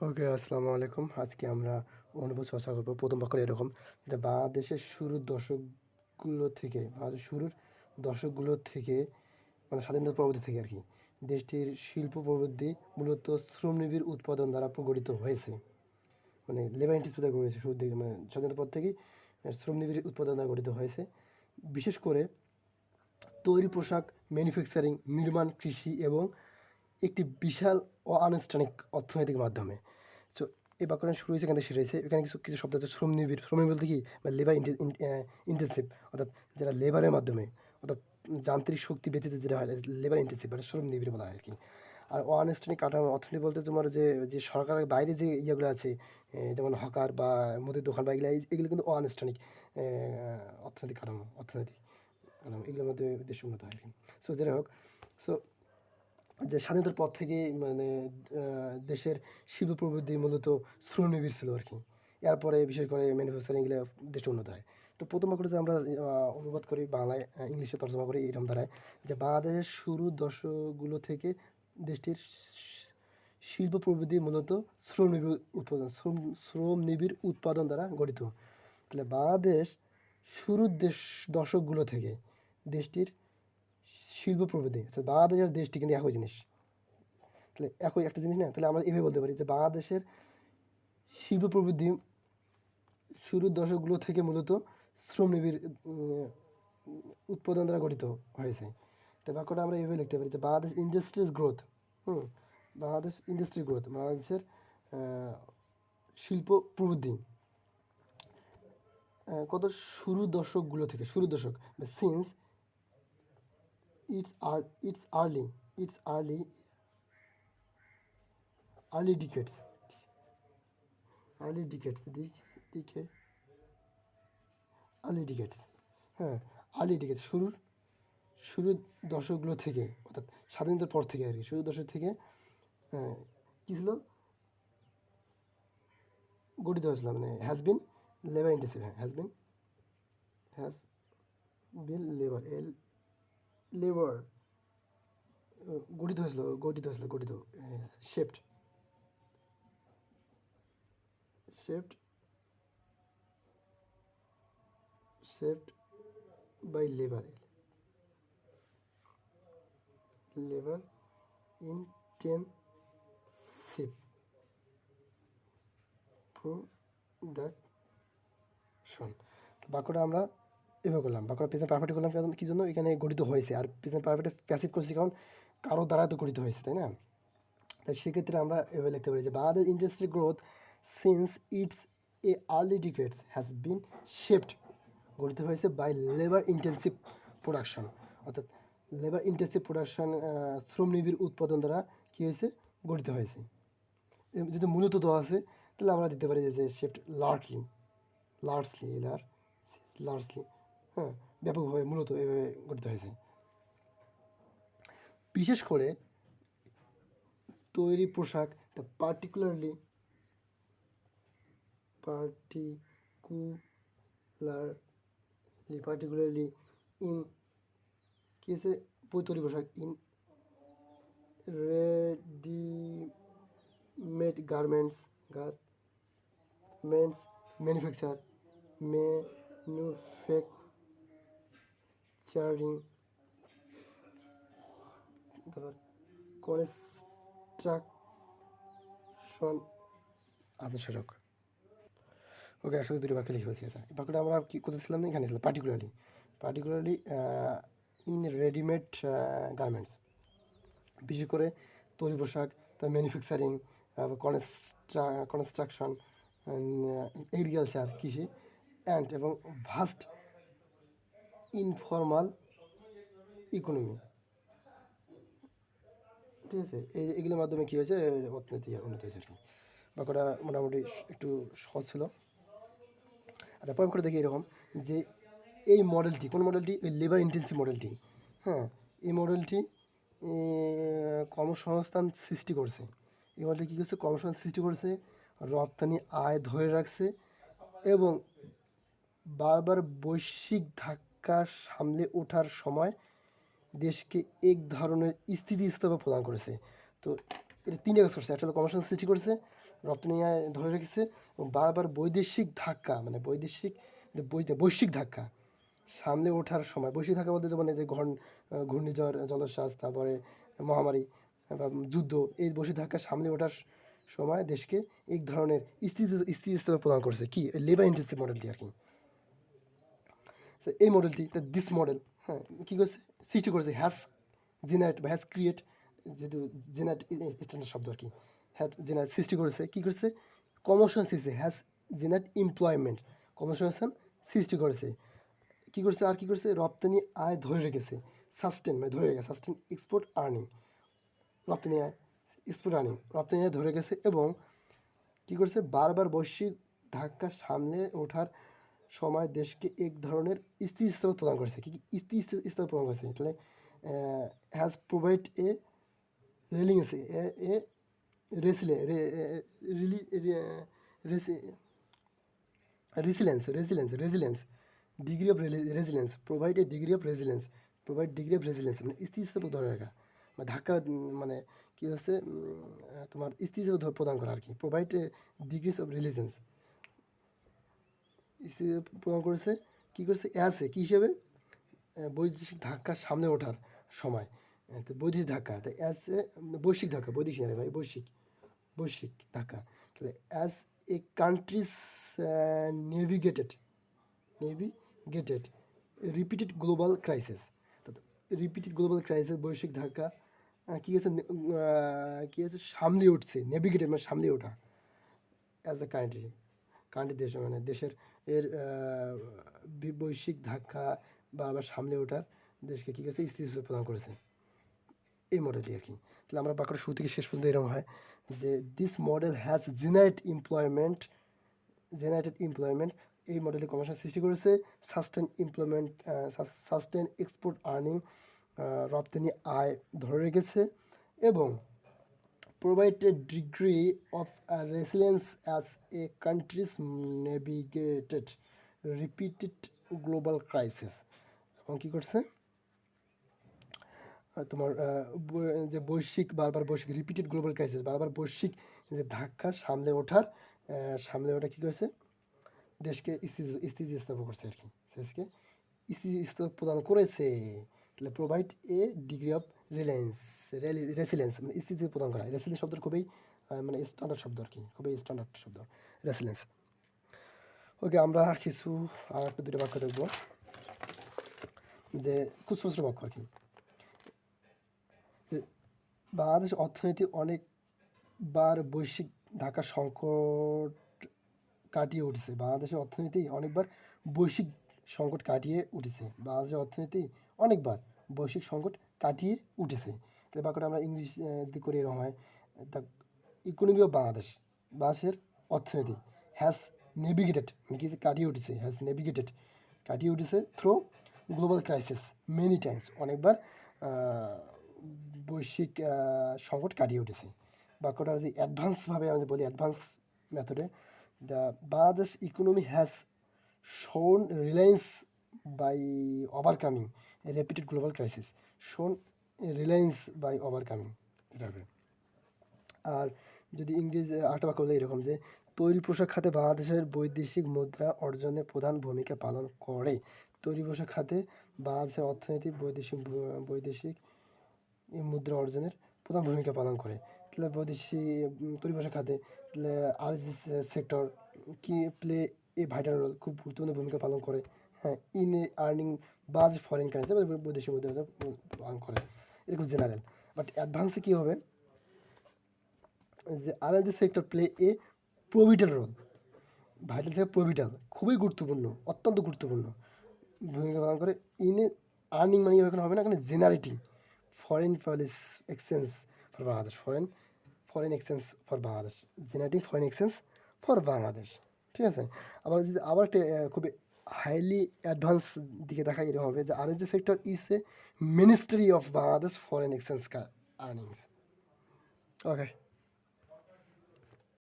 ওকে, আসসালামু আলাইকুম। আজকে আমরা অনুভব চর্চা করব। প্রথম বাক্য এরকম যে বাংলাদেশের শুরুর দশকগুলো থেকে মানে স্বাধীনতা পরবর্তী থেকে আর কি দেশটির শিল্প প্রবৃদ্ধি মূলত শ্রমজীবীর উৎপাদন দ্বারা প্রগঠিত হয়েছে। মানে লেবার ইন্টেন্সিভ দ্বারা গড়ে হয়েছে শুরুর দিকে, মানে স্বাধীনতা পর থেকেই শ্রমজীবীর উৎপাদন দ্বারা গঠিত হয়েছে। বিশেষ করে তৈরি পোশাক, ম্যানুফ্যাকচারিং, নির্মাণ, কৃষি এবং একটি বিশাল অনানুষ্ঠানিক অর্থনৈতিক মাধ্যমে। সো এই বাক্যটা শুরু হয়েছে এখান থেকে শেষ হয়েছে। এখানে কিছু কিছু শব্দ আছে শ্রমনিবিড়। শ্রমনিবিড় বলতে কি, বা লেবার ইন্টেন্সিভ, অর্থাৎ যারা লেবারের মাধ্যমে, অর্থাৎ যান্ত্রিক শক্তি ব্যতীত যেটা হয় লেবার ইন্টেন্সিভ, এটা শ্রমনিবিড় বলা হয় আর কি। আর অনানুষ্ঠানিক কাঠামো অর্থনীতি বলতে তোমার যে যে সরকারের বাইরে যে ইয়েগুলো আছে, যেমন হকার বা মুদির দোকান বা এগুলো কিন্তু অনানুষ্ঠানিক অর্থনৈতিক কাঠামো, এগুলোর মধ্যে দেশ উন্নত হয় আর কি। সো যাই হোক, সো যে স্বাধীনতার পর থেকে মানে দেশের শিল্প প্রবৃদ্ধি মূলত শ্রমনিবিড় ছিল আর কি। এরপরে বিশেষ করে ম্যানুফ্যাকচারিং এগুলো দেশটা উন্নত হয়। তো প্রথম বাক্যটা আমরা অনুবাদ করি বাংলায়, ইংলিশে তর্জমা করি, এরকম দাঁড়ায় যে বাংলাদেশের শুরুর দশকগুলো থেকে দেশটির শিল্প প্রবৃদ্ধি মূলত শ্রমনিবিড় উৎপাদন দ্বারা গঠিত। তাহলে বাংলাদেশ দশকগুলো থেকে দেশটির শিল্প প্রবৃদ্ধি, অর্থাৎ বাংলাদেশের দেশটি কিন্তু একই জিনিস। তাহলে একই একটা জিনিস না, তাহলে আমরা এভাবে বলতে পারি যে বাংলাদেশের শিল্প প্রবৃদ্ধি শুরুর দশকগুলো থেকে মূলত শ্রমনিবিড় উৎপাদন দ্বারা গঠিত হয়েছে। তো বাক্যটা আমরা এভাবে লিখতে পারি যে বাংলাদেশ ইন্ডাস্ট্রিজ গ্রোথ, বাংলাদেশের শিল্প প্রবৃদ্ধি কত শুরুর দশক since it's early it's early early ডিকেটস early ডিকেটস দিকে আর্লি ডিকেটস হ্যাঁ আর্লি ডিকেটস শুরুর দশকগুলো থেকে, অর্থাৎ স্বাধীনতার পর থেকে আর কি, শুরুর দশক থেকে কী ছিল, গঠিত হয়েছিল, মানে has been labour intensive, has been labour গঠিত shaped shaped shaped by labour intensive production. বাক্যটা আমরা এভাবে করলাম, বাক্যটা প্রেজেন্ট পারফেক্ট করলাম কারণ কী জন্য, এখানে গঠিত হয়েছে, আর প্রেজেন্ট পারফেক্টে প্যাসিভ করছি কারণ কারো দ্বারা তো গঠিত হয়েছে, তাই না? তাই সেক্ষেত্রে আমরা এভাবে লিখতে পারি যে Bangladesh industry growth since it's early ডিকেডস has been shaped, গঠিত হয়েছে বাই লেবার ইন্টেন্সিভ প্রোডাকশন, অর্থাৎ লেবার ইন্টেন্সিভ প্রোডাকশন, শ্রমনিবিড় উৎপাদন দ্বারা কী হয়েছে, গঠিত হয়েছে। যদি মূলত দেওয়া আছে তাহলে আমরা দিতে পারি যে শেপড লার্জলি, হ্যাঁ, ব্যাপকভাবে মূলত এভাবে গঠিত হয়েছে। বিশেষ করে তৈরি পোশাক, দ্য পার্টিকুলারলি ইন কেসে তৈরি পোশাক, ইন রেডিমেড গার্মেন্টস ম্যানুফ্যাকচারিং, তারপর কনস্ট্রাকশন আদর্শক। ওকে, একসাথে দুটো বাক্য লিখে ফেলছি। আচ্ছা, এই বাক্যটা আমরা কী করতেছিলাম না, এখানে ছিল পার্টিকুলারলি ইন রেডিমেড গার্মেন্টস, বিশেষ করে তৈরি পোশাক, তার ম্যানুফ্যাকচারিং, কনস্ট্রাকশন, এগ্রিকালচার কৃষি, এবং ভাস্ট ইনফর্মাল ইকোনমি। ঠিক আছে, এগুলোর মাধ্যমে কী হয়েছে, অর্থনীতি উন্নত হয়েছে আর কি। বাক্যটা মোটামুটি একটু সহজ ছিল। আচ্ছা, পয়েন্ট করে দেখি এরকম যে এই মডেলটি, কোন মডেলটি, ওই লেবার ইন্টেন্সিভ মডেলটি, হ্যাঁ, এই মডেলটি কর্মসংস্থান সৃষ্টি করছে। এই মডেলটি কী করছে, কর্মসংস্থান সৃষ্টি করছে, রপ্তানি আয় ধরে রাখছে এবং বারবার বৈশ্বিক ধাক্কা সামলে ওঠার সময় দেশকে এক ধরনের স্থিতিস্থাপক প্রদান করেছে। তো এটা তিনটা কাজ করছে। একটা হলো কর্মসংস্থান সৃষ্টি করেছে, রপ্তানি আয় ধরে রেখেছে এবং বারবার বৈদেশিক ধাক্কা মানে বৈশ্বিক ধাক্কা সামলে ওঠার সময়, বৈশ্বিক ধাক্কা বলতে মানে যে ঘূর্ণিঝড়, জলোচ্ছ্বাস, তারপরে মহামারী বা যুদ্ধ, এই বৈশ্বিক ধাক্কা সামলে ওঠার সময় দেশকে এক ধরনের স্থিতিস্থাপক প্রদান করেছে। কি লেবার ইন্টেন্সিভ মডেলটি আর কি। এই মডেলটি দিস মডেল হ্যাঁ কী করেছে, সৃষ্টি করেছে হ্যাজ ক্রিয়েট, যেহেতু জেনারেট স্ট্যান্ডার্ড শব্দ আর কি, হ্যাজ জেনারেট সৃষ্টি করেছে, কী করেছে কর্মসংস্থান সৃষ্টি, হ্যাজ জেনারেট এমপ্লয়মেন্ট, কর্মসংস্থান সৃষ্টি করেছে, কী করেছে আর কী করেছে রপ্তানি আয় ধরে রেখেছে, সাস্টেন মানে ধরে রেখেছে, সাস্টেন এক্সপোর্ট আর্নিং, রপ্তানি আয় রপ্তানি আয় ধরে গেছে এবং কী করেছে বারবার বৈশ্বিক ধাক্কা সামনে ওঠার সময় দেশকে এক ধরনের স্থিতিস্থাপক প্রদান করেছে। কি স্থিতিস্থাপক প্রদান করেছে, তাহলে has provide a railings A resilience degree of resilience, provide degree of resilience মানে স্থিতিস্থাপক ধরে রাখা বা ধাক্কা মানে কী হচ্ছে তোমার স্থিতিস্থাপক প্রদান করা আর কি, প্রোভাইড ডিগ্রিস অফ রেসিলেন্স প্রদান করেছে, কী করেছে কী হিসেবে বৈদেশিক ধাক্কার সামনে ওঠার সময়, তো বৈদেশিক ধাক্কা তাই বৈশ্বিক ধাক্কা, বৈদেশিক না রে ভাই, বৈশ্বিক ধাক্কা, তাহলে as a countries navigated repeated global crisis, বৈশ্বিক ধাক্কা কী হয়েছে সামলে উঠছে, নেভিগেটেড মানে সামলে ওঠা, অ্যাজ এ কান্ট্রি দেশ মানে দেশের বৈশ্বিক ধাক্কা বারবার সামলে ওঠার দেশকে কী করেছে স্থিতিশীলতা প্রদান করেছে, এই মডেলটি আর কি। তাহলে আমরা বাক্যটা শুরু থেকে শেষ পর্যন্ত এরকম হয় যে this model has generated employment, এই মডেলে কর্মসংস্থান সৃষ্টি করেছে, সাস্টেন এক্সপোর্ট আর্নিং, রপ্তানি আয় ধরে রেখেছে এবং provided degree of resilience as a country's navigated repeated global crisis, এবং কী করছে তোমার যে বারবার বৈশ্বিক রিপিটেড গ্লোবাল ক্রাইসিস, বারবার বৈশ্বিক যে ধাক্কা সামলে ওঠা কী করেছে দেশকে স্থিতিস্থাপক করছে আর কি, দেশকে স্থিতিস্থাপক প্রদান করেছে। তাহলে provide a degree of resilience মানে স্থিতি প্রদান করা, রেসিলেন্স শব্দটা খুবই মানে স্ট্যান্ডার্ড শব্দ আর কি, খুবই স্ট্যান্ডার্ড শব্দ রেসিলেন্স। ওকে, আমরা কিছু আর একটু দুটো বাক্য দেখবো যে খুচরো বাক্য আর কি। বাংলাদেশ অর্থনীতি অনেকবার বৈশ্বিক ধাক্কা সংকট কাটিয়ে উঠেছে, বাংলাদেশের অর্থনীতি অনেকবার বৈশ্বিক সংকট কাটিয়ে উঠেছে, বাংলাদেশের অর্থনীতি অনেকবার বৈশ্বিক সংকট কাটিয়ে উঠেছে। তাহলে বাক্যটা আমরা ইংলিশ যদি করি এরকম হয়, দ্য ইকোনমি অফ বাংলাদেশের অর্থনীতি হ্যাজ নেভিগেটেড মানে কি কাটিয়ে উঠেছে through global crisis many Times, অনেকবার বৈশ্বিক সংকট কাটিয়ে উঠেছে। বাক্যটা যদি অ্যাডভান্সভাবে আমি বলি, অ্যাডভান্স মেথডে, the Bangladesh economy has shown reliance by overcoming repeated global crisis, এটা হবে। আর যদি ইংরেজি আরেকটা বাক্য বলে এরকম যে তৈরি পোশাক খাতে বাংলাদেশের বৈদেশিক মুদ্রা অর্জনে প্রধান ভূমিকা পালন করে, তৈরি পোশাক খাতে বাংলাদেশের অর্থনীতি বৈদেশিক মুদ্রা অর্জনের প্রধান ভূমিকা পালন করে। তাহলে তৈরি পোশাক খাতে আর সেক্টর কি প্লে এ ভাইটাল রোল, খুব গুরুত্বপূর্ণ ভূমিকা পালন করে, হ্যাঁ, ইন এ আর্নিং বাজ ফরেন কারেন্সি বৈদেশিক মুদ্রা পালন করে, এরকম জেনারেল। বাট অ্যাডভান্সে কী হবে যে আর sector play a pivotal role, vital থেকে প্রভিটাল খুবই গুরুত্বপূর্ণ, অত্যন্ত গুরুত্বপূর্ণ ভূমিকা পালন করে, ইন এ আর্নিং মানে এখানে হবে না, এখানে generating foreign exchange for Bangladesh, foreign exchange for Bangladesh, generating foreign exchange for Bangladesh, ঠিক আছে। আবার একটা খুবই হাইলি অ্যাডভান্স দিকে দেখা এরকম হবে যে আর sector is a ministry of Bangladesh foreign exchange earnings. Okay.